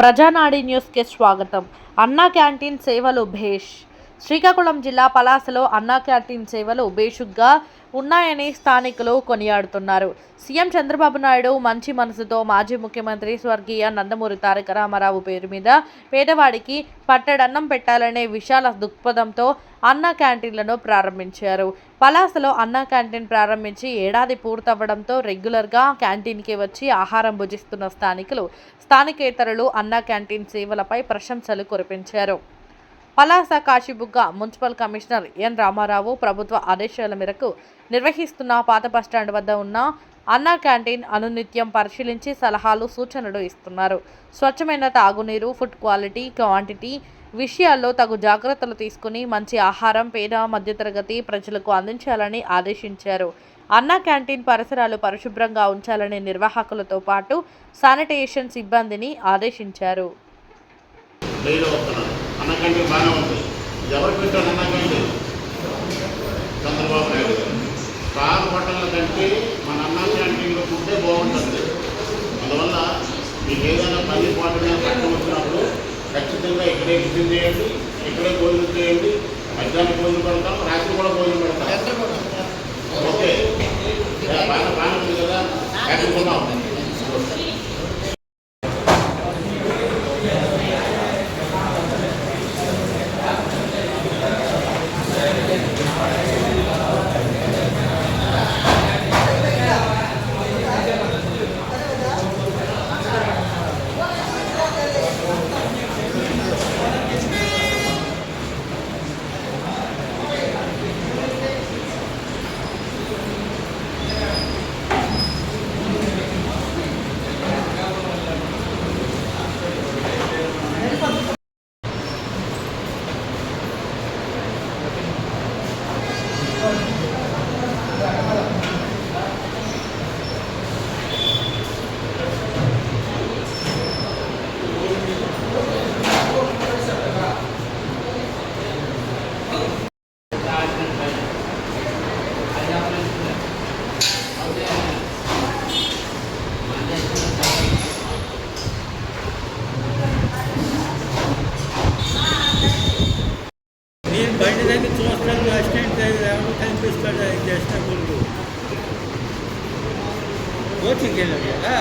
ప్రజానాడి న్యూస్కి స్వాగతం. అన్నా క్యాంటీన్ సేవలు భేష్. శ్రీకాకుళం జిల్లా పలాసలో అన్నా క్యాంటీన్ సేవలు భేషుగ్గా ఉన్నాయని స్థానికులు కొనియాడుతున్నారు. సీఎం చంద్రబాబు నాయుడు మంచి మనసుతో మాజీ ముఖ్యమంత్రి స్వర్గీయ నందమూరి తారక రామారావు పేరు మీద పేదవాడికి పట్టడన్నం పెట్టాలనే విశాల దృక్పథంతో అన్నా క్యాంటీన్లను ప్రారంభించారు. పలాసలో అన్నా క్యాంటీన్ ప్రారంభించి ఏడాది పూర్తవ్వడంతో రెగ్యులర్గా క్యాంటీన్కి వచ్చి ఆహారం భుజిస్తున్న స్థానికులు, స్థానికేతరులు అన్నా క్యాంటీన్ సేవలపై ప్రశంసలు కురిపించారు. Palasa Kasibugga municipal commissioner N Ramarao ప్రభుత్వ ఆదేశాల మేరకు నిర్వహిస్తున్న పాత బస్టాండ్ వద్ద ఉన్న అన్నా క్యాంటీన్ అనునిత్యం పరిశీలించి సలహాలు, సూచనలు ఇస్తున్నారు. స్వచ్ఛమైన తాగునీరు, ఫుడ్ క్వాలిటీ, క్వాంటిటీ విషయాల్లో తగు జాగ్రత్తలు తీసుకుని మంచి ఆహారం పేద, మధ్యతరగతి ప్రజలకు అందించాలని ఆదేశించారు. అన్నా క్యాంటీన్ పరిసరాలు పరిశుభ్రంగా ఉంచాలని నిర్వాహకులతో పాటు శానిటేషన్ సిబ్బందిని ఆదేశించారు. అన్న క్యాంటీన్ బాగానే ఉంటుంది. ఎవరు పెట్టాడు అన్న క్యాంటీన్? చంద్రబాబు నాయుడు గారు. స్టార్ హోటళ్ళ కంటే మన అన్న క్యాంటీన్లో ఫుడ్డే బాగుంటుంది. అందువల్ల మీకు ఏదైనా పని పాట మీద కష్టం వచ్చినప్పుడు ఖచ్చితంగా ఇక్కడే టిఫిన్ చేయండి, ఇక్కడే భోజనం చేయండి. మధ్యాహ్నం భోజనం పెడతాం, రాత్రి కూడా భోజనం పెడతాం. ఓకే, బాగా ఉంది కదా, కట్టుకున్నాం. బండి దగ్గర చూస్తాడు, అసిస్టెంట్ దగ్గర ఎవరు కనిపిస్తాడు, అది చేసిన ముందు కోచింగ్కి వెళ్ళాడు కదా.